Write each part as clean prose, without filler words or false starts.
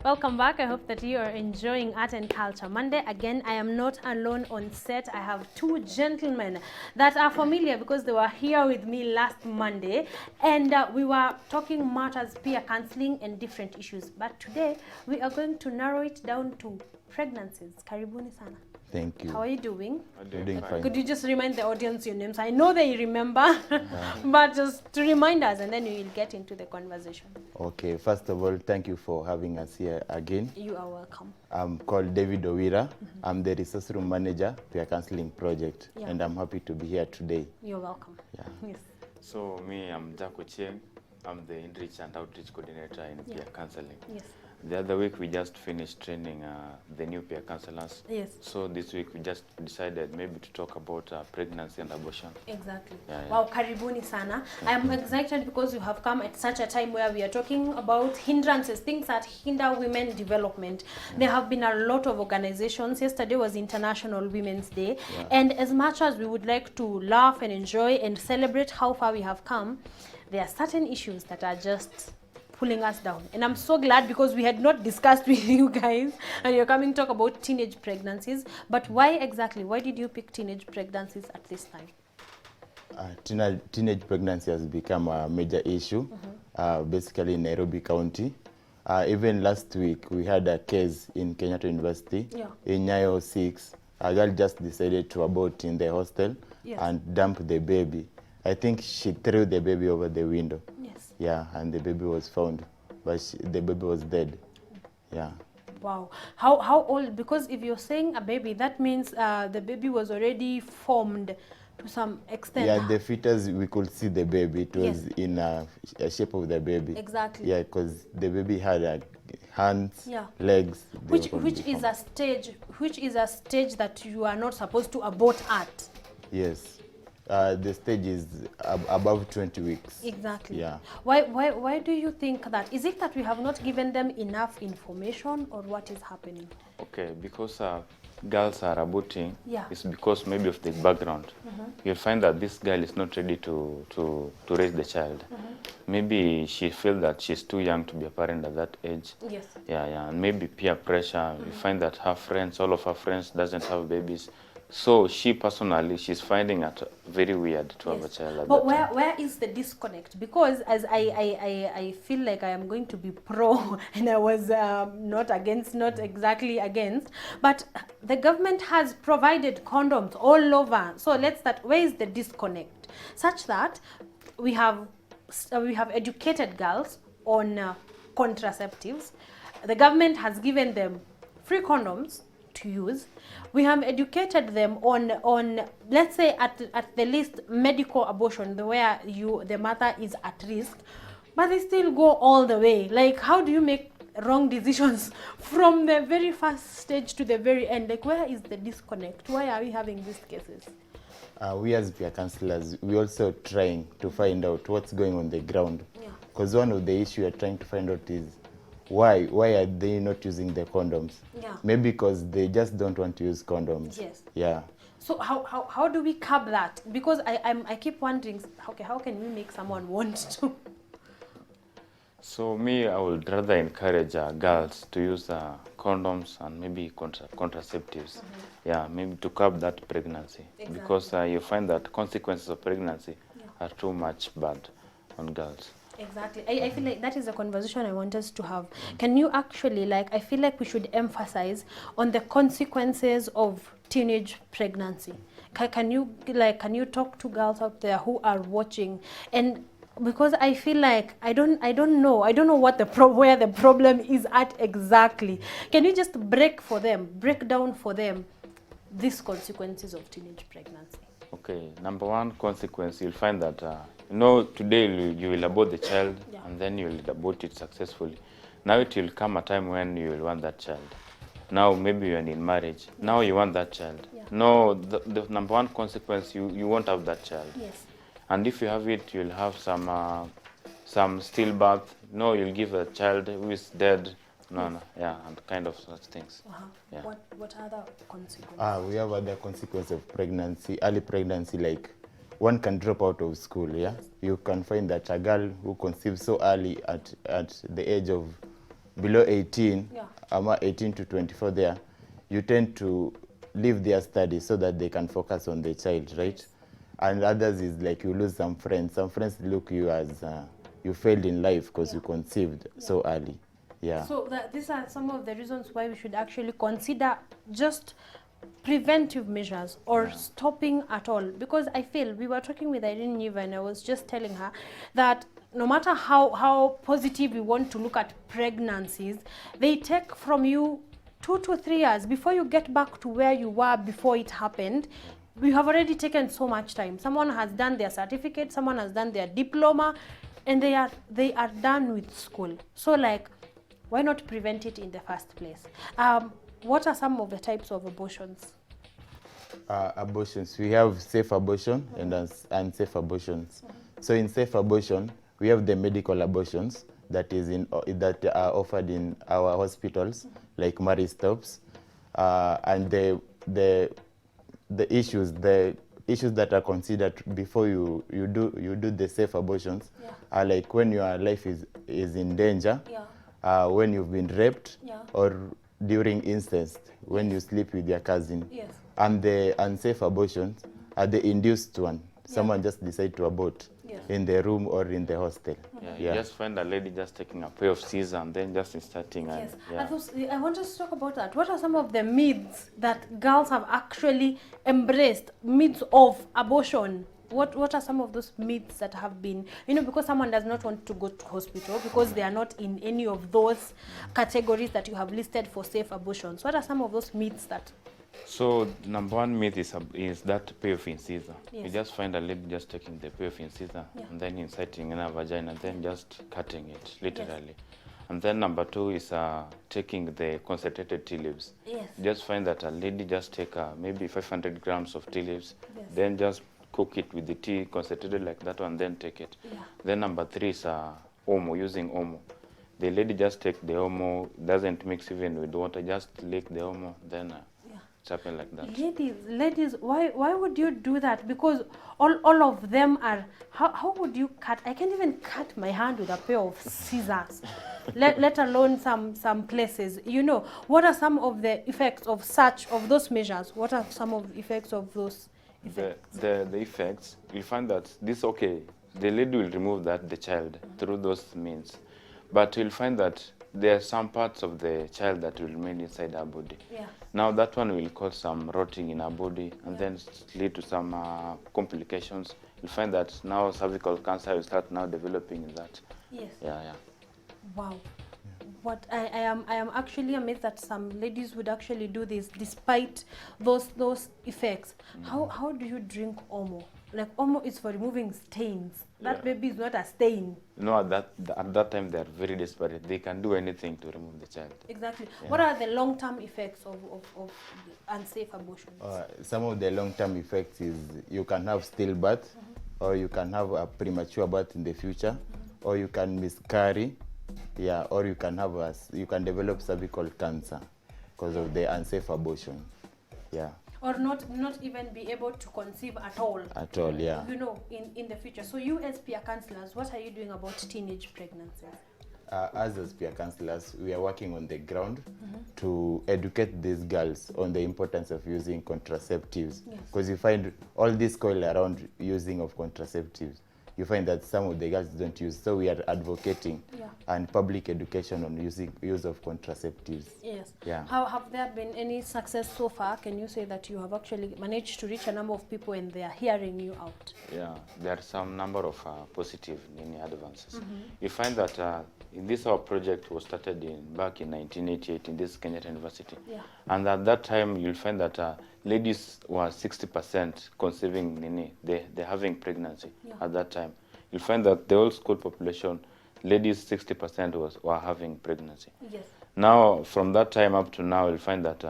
Welcome back. I hope that you are enjoying Art and Culture Monday. Again, I am not alone on set. I have two gentlemen that are familiar because they were here with me last Monday, and we were talking matters, peer counseling and different issues. But today, we are going to narrow it down to pregnancies. Karibuni sana. Thank you. How are you doing? I'm doing fine. Could you just remind the audience your names? I know they remember, but just to remind us, and then we will get into the conversation. Okay, first of all, thank you for having us here again. You are welcome. I'm called David Owira. I'm the resource room manager, peer counseling project, and I'm happy to be here today. You're welcome. Yeah. Yes. So me, I'm Ochieng. I'm the Enrich and Outreach Coordinator in peer counseling. Yes. The other week we just finished training the new peer counselors. Yes. So this week we just decided maybe to talk about pregnancy and abortion. Exactly. Yeah. Wow, karibuni sana. I am excited because you have come at such a time where we are talking about hindrances, things that hinder women development. There have been a lot of organizations. Yesterday was International Women's Day. And as much as we would like to laugh and enjoy and celebrate how far we have come, there are certain issues that are just pulling us down. And I'm so glad because we had not discussed with you guys and you're coming to talk about teenage pregnancies. But why exactly? Why did you pick teenage pregnancies at this time? Teenage pregnancy has become a major issue, basically in Nairobi County. Even last week, we had a case in Kenyatta University, in Nyayo 6. A girl just decided to abort in the hostel and dump the baby. I think she threw the baby over the window. Yes. Yeah, and the baby was found, but the baby was dead. Yeah. Wow. How old? Because if you're saying a baby, that means the baby was already formed to some extent. Yeah, the fetus, we could see the baby. It was in a shape of the baby. Exactly. Yeah, because the baby had hands, legs. Which is a stage that you are not supposed to abort at. Yes. The stage is above 20 weeks. Exactly. Yeah. Why do you think that? Is it that we have not given them enough information, or what is happening? Okay, because girls are aborting, Yeah. it's because maybe of the background. You'll find that this girl is not ready to raise the child. Maybe she feels that she's too young to be a parent at that age. Yes. Yeah, and maybe peer pressure. You find that her friends, all of her friends doesn't have babies. So she personally, she's finding it very weird to have a child at But that time. where is the disconnect? Because as I feel like I am going to be pro, and I was not exactly against, but the government has provided condoms all over. So let's start, where is the disconnect? Such that we have educated girls on contraceptives. The government has given them free condoms to use. We have educated them on let's say at the least medical abortion, where the mother is at risk, but they still go all the way. Like, how do you make wrong decisions from the very first stage to the very end? Like, where is the disconnect? Why are we having these cases? We as peer counselors, we also trying to find out what's going on the ground. Because one of the issues we are trying to find out is why are they not using the condoms? Maybe because they just don't want to use condoms. Yes. Yeah. So how do we curb that? Because I keep wondering, how can we make someone want to? So me, I would rather encourage girls to use condoms and maybe contraceptives. Yeah, maybe to curb that pregnancy. Exactly. Because you find that consequences of pregnancy are too much bad on girls. Exactly. I feel like that is a conversation I want us to have. Can you actually, I feel like we should emphasize on the consequences of teenage pregnancy. Can you talk to girls out there who are watching? And because I feel like I don't know what where the problem is at exactly. Can you just break down for them these consequences of teenage pregnancy? Okay, number one consequence, you'll find that today you will abort the child and then you will abort it successfully. Now it will come a time when you will want that child. Now maybe you're in marriage. Now you want that child. No, the number one consequence, you won't have that child. Yes. And if you have it, you'll have some stillbirth. No, you'll give a child who is dead. No, and kind of such things. Yeah. What other consequences? We have other consequences of pregnancy, early pregnancy, like one can drop out of school, You can find that a girl who conceives so early at the age of below 18, Yeah. 18 to 24 there, you tend to leave their studies so that they can focus on the child, right? Yes. And others is like you lose some friends. Some friends look you as you failed in life because you conceived so early. Yeah. So these are some of the reasons why we should actually consider just preventive measures or stopping at all. Because I feel, we were talking with Irene Niva and I was just telling her that no matter how positive we want to look at pregnancies, they take from you 2 to 3 years before you get back to where you were before it happened. We have already taken so much time. Someone has done their certificate, someone has done their diploma, and they are done with school. So like, why not prevent it in the first place? What are some of the types of abortions? Abortions. We have safe abortion and unsafe abortions. So in safe abortion, we have the medical abortions that that are offered in our hospitals, like marriage stops, and the issues that are considered before you do the safe abortions are like when your life is in danger, when you've been raped, or during incest, when you sleep with your cousin. Yes. And the unsafe abortions are the induced one. Someone just decide to abort in the room or in the hostel. You just find a lady just taking a pair of scissors and then just starting. And, Yes. I want us to talk about that. What are some of the myths that girls have actually embraced? Myths of abortion. What are some of those myths that have been, because someone does not want to go to hospital because they are not in any of those categories that you have listed for safe abortions. What are some of those myths that? So number one myth is that pair of incisor. Yes. You just find a lady just taking the pair of incisor and then inserting in her vagina and then just cutting it, literally. Yes. And then number two is taking the concentrated tea leaves. Yes. You just find that a lady just take maybe 500 grams of tea leaves, then just cook it with the tea, concentrated like that one, then take it. Then number three is omo, using omo. The lady just take the omo, doesn't mix even with water, just lick the omo, then it's happened like that. Ladies, why would you do that? Because all of them are, how would you cut? I can't even cut my hand with a pair of scissors, let alone some places. What are some of the effects of those measures? What are some of the effects of those effects? The effects, you find that the lady will remove the child through those means, but you'll find that there are some parts of the child that will remain inside her body. Now that one will cause some rotting in her body and then lead to some complications. You'll find that now cervical cancer will start now developing in that. Yes. Yeah. Wow. What I am actually amazed that some ladies would actually do this despite those effects. How do you drink omo? Like, omo is for removing stains. That baby is not a stain. No, at that time they are very desperate. They can do anything to remove the child. Exactly. What are the long-term effects of unsafe abortions? Some of the long-term effects is you can have stillbirth, or you can have a premature birth in the future, or you can miscarry, or you can develop cervical cancer because of the unsafe abortion. Or not even be able to conceive at all. At all, in the future. So you as peer counselors, what are you doing about teenage pregnancies? As peer counselors, we are working on the ground to educate these girls on the importance of using contraceptives. Because you find all this coil around using of contraceptives. You find that some of the girls don't use. So we are advocating and public education on use of contraceptives. Yes. How have there been any success so far? Can you say that you have actually managed to reach a number of people and they are hearing you out? Yeah, there are some number of positive advances. You find that in this our project was started back in 1988 in this Kenyatta University. And at that time you'll find that ladies were 60% conceiving, they're having pregnancy at that time. You'll find that the whole school population, ladies 60% were having pregnancy. Now, from that time up to now, you'll find that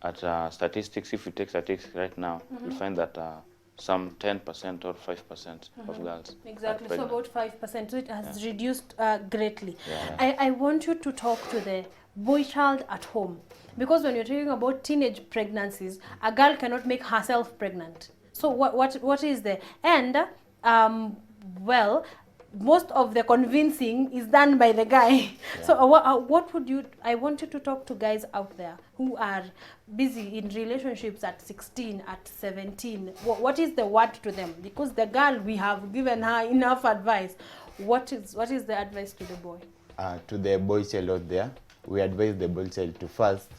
at statistics, if you take statistics right now, you'll find that some 10% or 5% of girls. Exactly, so about 5%. So it has reduced greatly. I want you to talk to the boy child at home, because when you're talking about teenage pregnancies, a girl cannot make herself pregnant. So what is there? And well, most of the convincing is done by the guy. Yeah. So what would you, I want you to talk to guys out there who are busy in relationships at 16, at 17. What is the word to them? Because the girl, we have given her enough advice. What is the advice to the boy? To the boy child out there, we advise the boy child to first,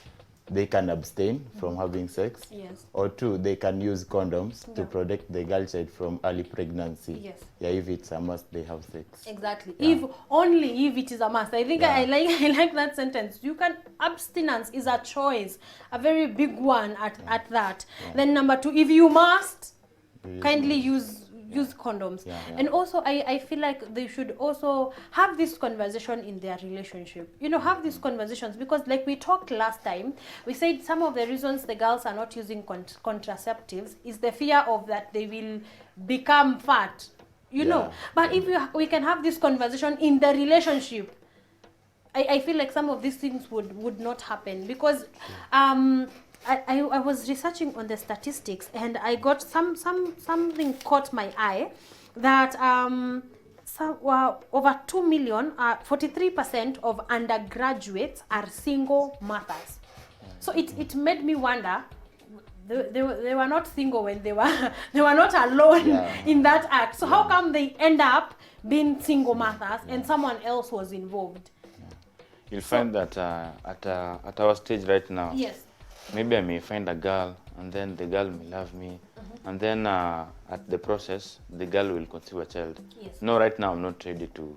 they can abstain from having sex. Yes. Or 2, they can use condoms to protect the girl child from early pregnancy. Yes. Yeah, if it's a must, they have sex. Exactly. Yeah. If only if it is a must. I think I like that sentence. You can, abstinence is a choice, a very big one at that. Yeah. Then number 2, if you must, Use kindly condoms. use condoms. Yeah. And also I feel like they should also have this conversation in their relationship. You know, have these conversations, because like we talked last time, we said some of the reasons the girls are not using contraceptives is the fear of that they will become fat, you know. But if we can have this conversation in the relationship, I feel like some of these things would not happen, because I was researching on the statistics, and I got something caught my eye, that over 2 million, 43% of undergraduates are single mothers. So it made me wonder, they were not single when they were not alone in that act. So how come they end up being single mothers and someone else was involved? You'll find that at our stage right now, Yes. maybe I may find a girl, and then the girl may love me, and then at the process, the girl will conceive a child. Yes. No, right now I'm not ready to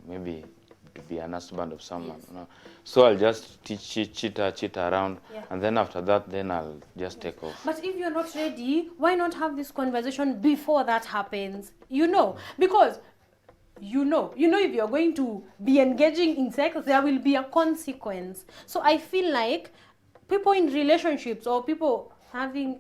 be an husband of someone. No. So I'll just cheat around, and then after that, then I'll just take off. But if you're not ready, why not have this conversation before that happens? You know, because you know if you're going to be engaging in sex, there will be a consequence. So I feel like people in relationships, or people having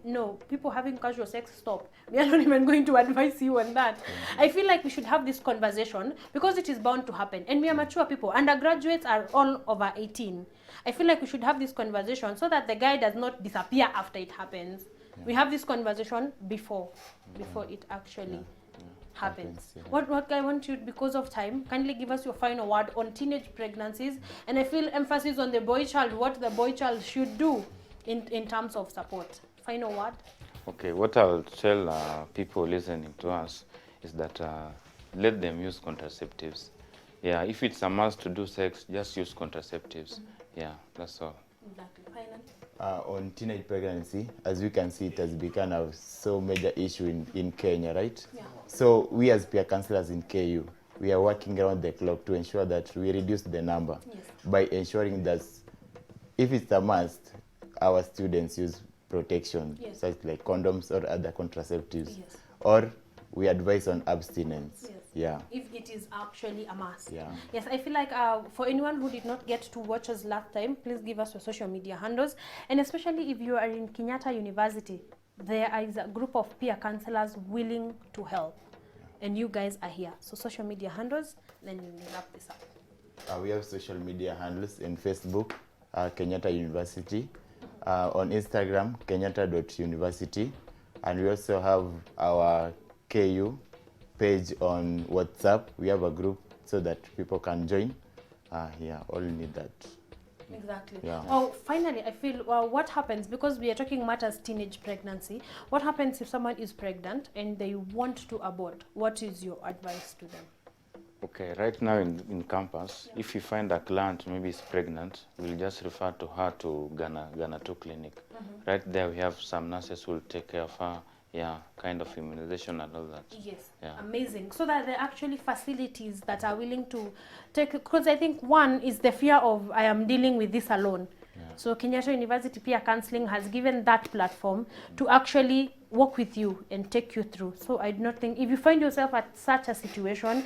casual sex, stop. We are not even going to advise you on that. I feel like we should have this conversation, because it is bound to happen, and we are mature people. Undergraduates are all over 18. I feel like we should have this conversation so that the guy does not disappear after it happens. We have this conversation before it actually happens. What I want you, because of time, kindly give us your final word on teenage pregnancies, and I feel emphasis on the boy child, what the boy child should do in terms of support. Final word. Okay, what I'll tell people listening to us is that let them use contraceptives. Yeah, if it's a must to do sex, just use contraceptives. Yeah, that's all. Exactly. Final. On teenage pregnancy, as we can see, it has become a so major issue in Kenya, right? Yeah. So we as peer counselors in KU, we are working around the clock to ensure that we reduce the number by ensuring that if it's a must, our students use protection, such like condoms or other contraceptives, or we advise on abstinence. Yeah. If it is actually a must. Yeah. Yes, I feel like for anyone who did not get to watch us last time, please give us your social media handles, and especially if you are in Kenyatta University, there is a group of peer counselors willing to help, and you guys are here. So social media handles, then we will wrap this up. We have social media handles in Facebook, Kenyatta University, on Instagram, kenyatta.university, and we also have our KU page on WhatsApp. We have a group so that people can join. Yeah, all need that. Exactly. Yeah. Oh, finally, I feel, what happens, because we are talking matters teenage pregnancy, what happens if someone is pregnant and they want to abort? What is your advice to them? Okay, right now in campus, if you find a client maybe is pregnant, we'll just refer to her to Ghana 2 clinic. Right there we have some nurses who will take care of her, kind of immunization and all that. Yes, amazing. So that there are actually facilities that are willing to take, because I think one is the fear of, I am dealing with this alone. So Kenyatta University Peer Counseling has given that platform to actually work with you and take you through. So I do not think, if you find yourself at such a situation,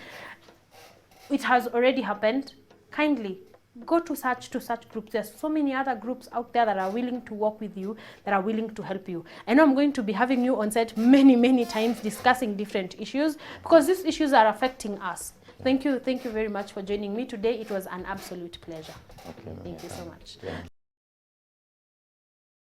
it has already happened, kindly go to such groups. There's so many other groups out there that are willing to work with you, that are willing to help you. I know I'm going to be having you on set many times discussing different issues, because these issues are affecting us. Thank you very much for joining me today. It was an absolute pleasure. Okay, Thank you so much. Yeah.